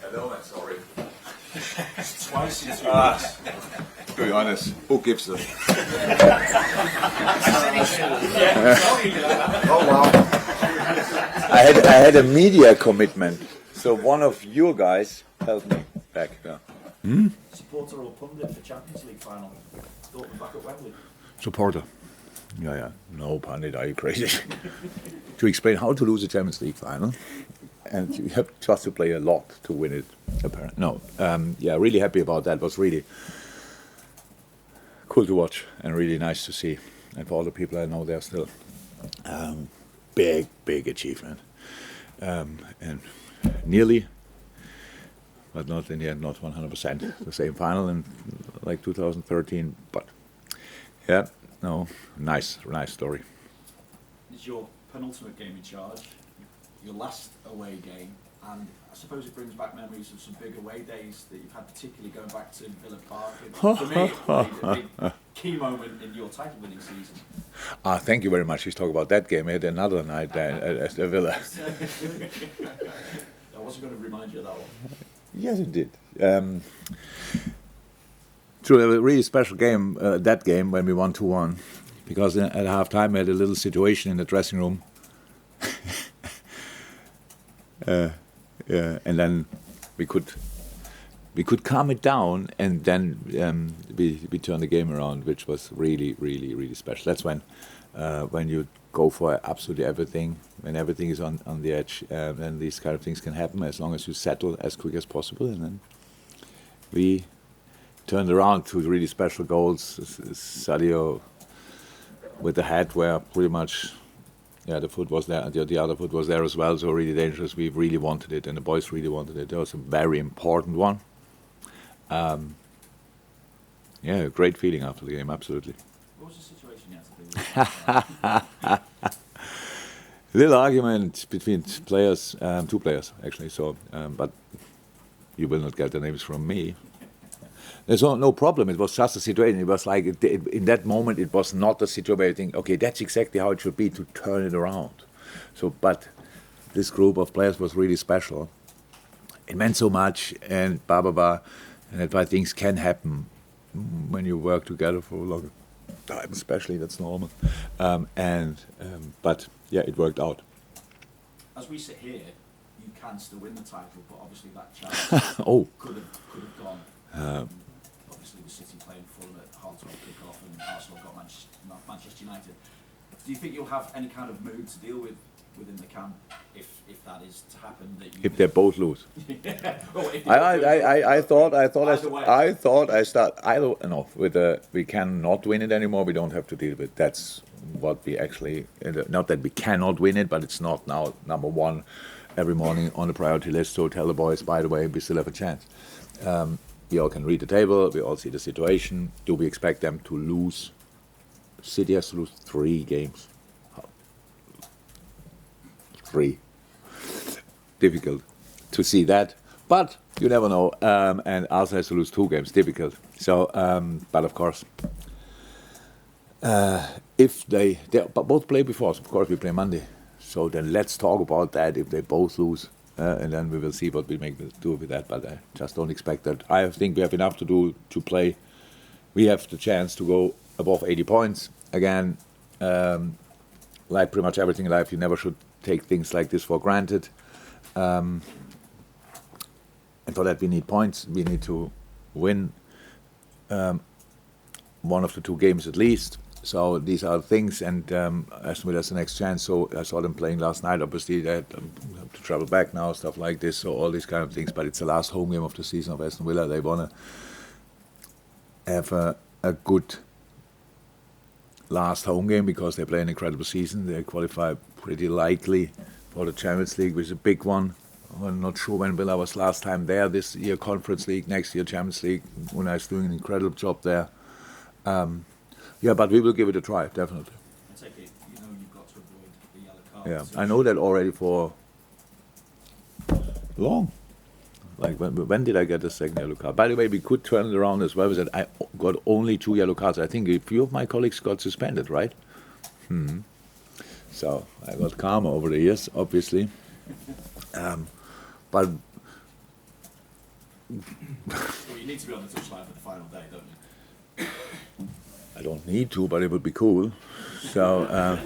Hello, I'm sorry. Twice in 2 weeks. To be honest, who gives a... Oh wow. I had a media commitment, so one of you guys held me back. Yeah. Supporter or pundit for Champions League final? Dortmund back at Wembley. Supporter. Yeah. No pundit, are you crazy? To explain how to lose a Champions League final, and you have just to play a lot to win it. Apparently, no. Really happy about that. It was really cool to watch and really nice to see. And for all the people I know, they're still big achievement. And nearly, but not in the end, not 100% the same final in like 2013. But yeah, no, nice story. It's your penultimate game in charge, your last away game, and I suppose it brings back memories of some big away days that you've had, particularly going back to Villa Park. And for me, it played a big key moment in your title-winning season. Thank you very much. He's talking about that game. I had another night at Aston Villa. I wasn't going to remind you of that one. Yes, it did. True, a really special game, that game, when we won 2-1. Because at half-time we had a little situation in the dressing room. And then we could calm it down, and then we turned the game around, which was really special. That's when you go for absolutely everything, when everything is on the edge, then these kind of things can happen as long as you settle as quick as possible. And then we turned around to really special goals. Sadio with the head, where pretty much, the foot was there, the other foot was there as well, so really dangerous. We really wanted it, and the boys really wanted it. It was a very important one. A great feeling after the game, absolutely. What was the situation you had to do? Little argument between players, 2 players actually. So, but you will not get the names from me. There's no problem. It was just a situation. It was like in that moment, it was not a situation where you think, okay, that's exactly how it should be to turn it around. So, but this group of players was really special. It meant so much, and and that's why things can happen when you work together for a long time, especially. That's normal. But yeah, it worked out. As we sit here, you can still win the title, but obviously that chance could have gone. Obviously, the City playing Fulham at half-time kick-off, and Arsenal got Manchester United. Do you think you'll have any kind of mood to deal with within the camp if that is to happen? That you if they both lose, we cannot win it anymore. We don't have to deal with it. That's what we actually, not that we cannot win it, but it's not now number one every morning on the priority list. So tell the boys, by the way, we still have a chance. We all can read the table. We all see the situation. Do we expect them to lose? City has to lose 3 games. 3. Difficult to see that, but you never know. And Arsenal has to lose 2 games. Difficult. So, but of course, if they both play before us, of course we play Monday. So then let's talk about that. If they both lose. And then we will see what we do with that. But I just don't expect that. I think we have enough to do to play. We have the chance to go above 80 points. Again, like pretty much everything in life, you never should take things like this for granted. And for that, we need points. We need to win one of the 2 games at least. So these are things, and Aston Villa has the next chance. So I saw them playing last night. Obviously, they have to travel back now, stuff like this. So all these kind of things. But it's the last home game of the season of Aston Villa. They want to have a good last home game because they play an incredible season. They qualify pretty likely for the Champions League, which is a big one. I'm not sure when Villa was last time there. This year, Conference League. Next year, Champions League. Unai is doing an incredible job there. But we will give it a try, definitely. I take it, you've got to avoid the yellow card. Yeah, I know that already for long. Like, when did I get the second yellow card? By the way, we could turn it around as well. I got only 2 yellow cards. I think a few of my colleagues got suspended, right? So I got karma over the years, obviously. but Well, you need to be on the touchline for the final day, don't you? I don't need to, but it would be cool. So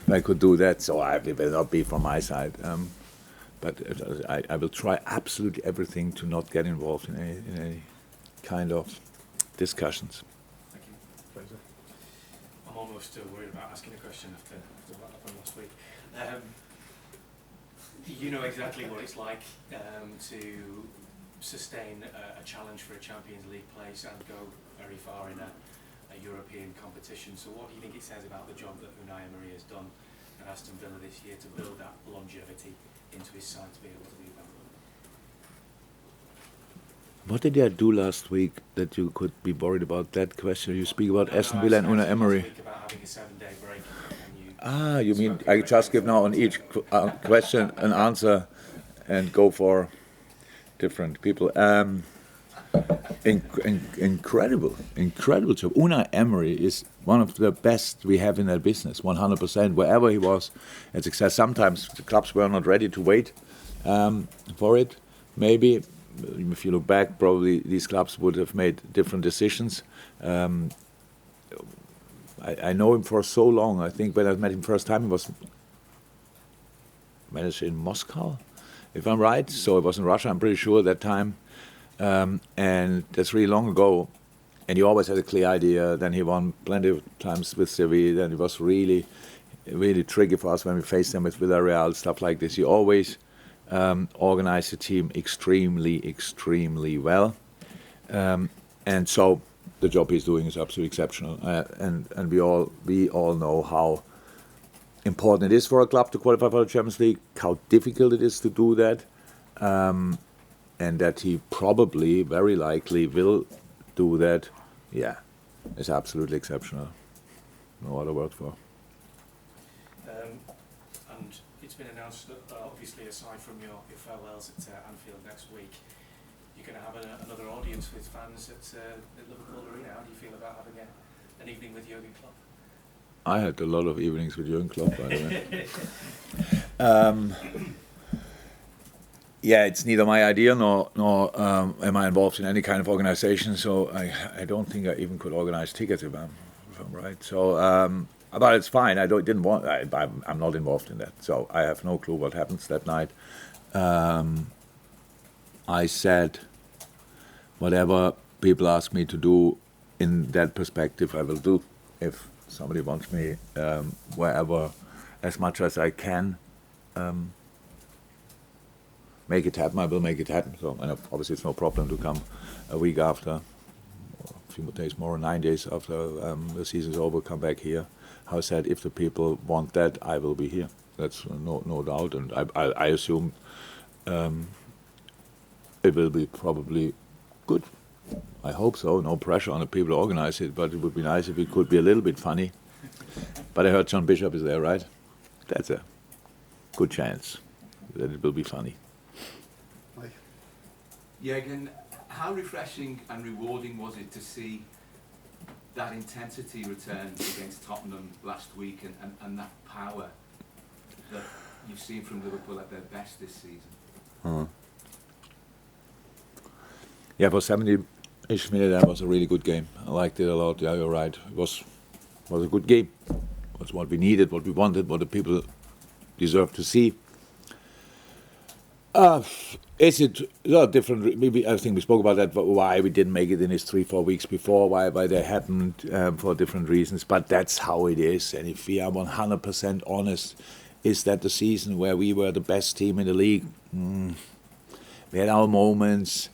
if I could do that, so it will not be from my side. But I will try absolutely everything to not get involved in any kind of discussions. Thank you. Pleasure. I'm almost worried about asking a question after what happened last week. You know exactly what it's like to sustain a challenge for a Champions League place and go very far in a European competition. So what do you think it says about the job that Unai Emery has done at Aston Villa this year to build that longevity into his side to be able to do that? What did I do last week that you could be worried about that question? You speak about Aston Villa and Unai Emery. About having a 7-day break. You mean I just give now on each question an answer and go for different people? Incredible job. Unai Emery is one of the best we have in that business, 100%. Wherever he was, at success. Sometimes the clubs were not ready to wait for it. Maybe, if you look back, probably these clubs would have made different decisions. I know him for so long. I think when I met him first time, he was manager in Moscow, if I'm right. So it was in Russia, I'm pretty sure, at that time. And that's really long ago. And he always had a clear idea. Then he won plenty of times with Sevilla. Then it was really, really tricky for us when we faced them with Villarreal, stuff like this. He always organized the team extremely well. And so the job he's doing is absolutely exceptional. And we all know how important it is for a club to qualify for the Champions League, how difficult it is to do that. And that he probably, very likely, will do that, is absolutely exceptional. No other word for. And it's been announced that, obviously, aside from your farewells at Anfield next week, you're going to have another audience with fans at Liverpool Arena. How do you feel about having an evening with Jurgen Klopp? I had a lot of evenings with Jurgen Klopp, by the way. It's neither my idea nor am I involved in any kind of organization. So I don't think I even could organize tickets if I'm right. So, but it's fine. I'm not involved in that. So I have no clue what happens that night. I said whatever people ask me to do in that perspective, I will do. If somebody wants me wherever, as much as I can. Make it happen, I will make it happen. So, and obviously it's no problem to come a week after, or a few more days more, 9 days after the season's over, come back here. How I said, if the people want that, I will be here. That's no doubt, and I assume it will be probably good. I hope so. No pressure on the people to organize it, but it would be nice if it could be a little bit funny. But I heard John Bishop is there, right? That's a good chance that it will be funny. Jurgen, how refreshing and rewarding was it to see that intensity return against Tottenham last week and that power that you've seen from Liverpool at their best this season? For 70-ish minutes, that was a really good game. I liked it a lot. Yeah, you're right. It was a good game. It was what we needed, what we wanted, what the people deserve to see. Is it different? Maybe I think we spoke about that. But why we didn't make it in his 3-4 weeks before? Why they happened for different reasons? But that's how it is. And if we are 100% honest, is that the season where we were the best team in the league? We had our moments.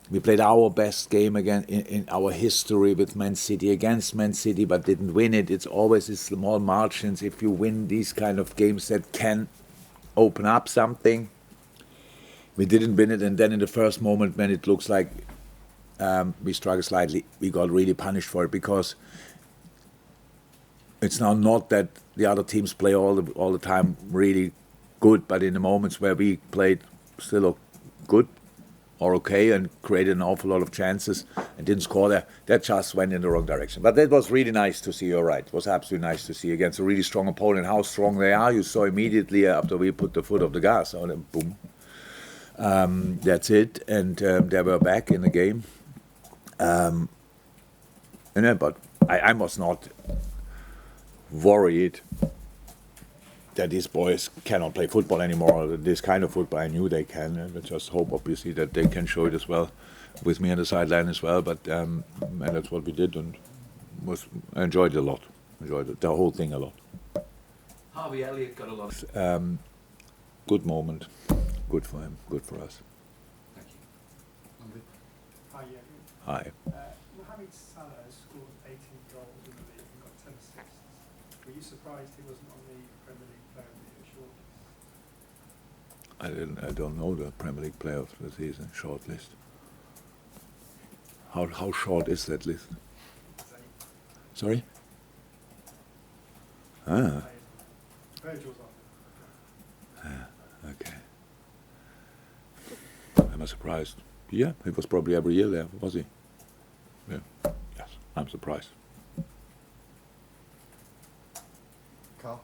We played our best game again in our history with Man City against Man City, but didn't win it. It's always these small margins. If you win these kind of games, that can open up something. We didn't win it, and then in the first moment when it looks like we struggle slightly, we got really punished for it, because it's now not that the other teams play all the time really good, but in the moments where we played still good or okay and created an awful lot of chances and didn't score there, that just went in the wrong direction. But that was really nice to see, you're right. It was absolutely nice to see against a really strong opponent how strong they are. You saw immediately after we put the foot off the gas, and then boom. That's it, and they were back in the game. But I was not worried that these boys cannot play football anymore. This kind of football, I knew they can. And I just hope, obviously, that they can show it as well, with me on the sideline as well. But and that's what we did, and I enjoyed it a lot. Enjoyed the whole thing a lot. Harvey Elliott got a lot of... Good moment. Good for him. Good for us. Thank you. Hi, Jurgen. Hi. Mohamed Salah has scored 18 goals in the league and got 10 assists. Were you surprised he wasn't on the Premier League Player of the Year shortlist? I don't know the Premier League Player of the Season short list. How short is that list? Sorry? Virgil's on. Okay. Am I surprised? Yeah, he was probably every year there, was he? Yeah. Yes, I'm surprised. Carl?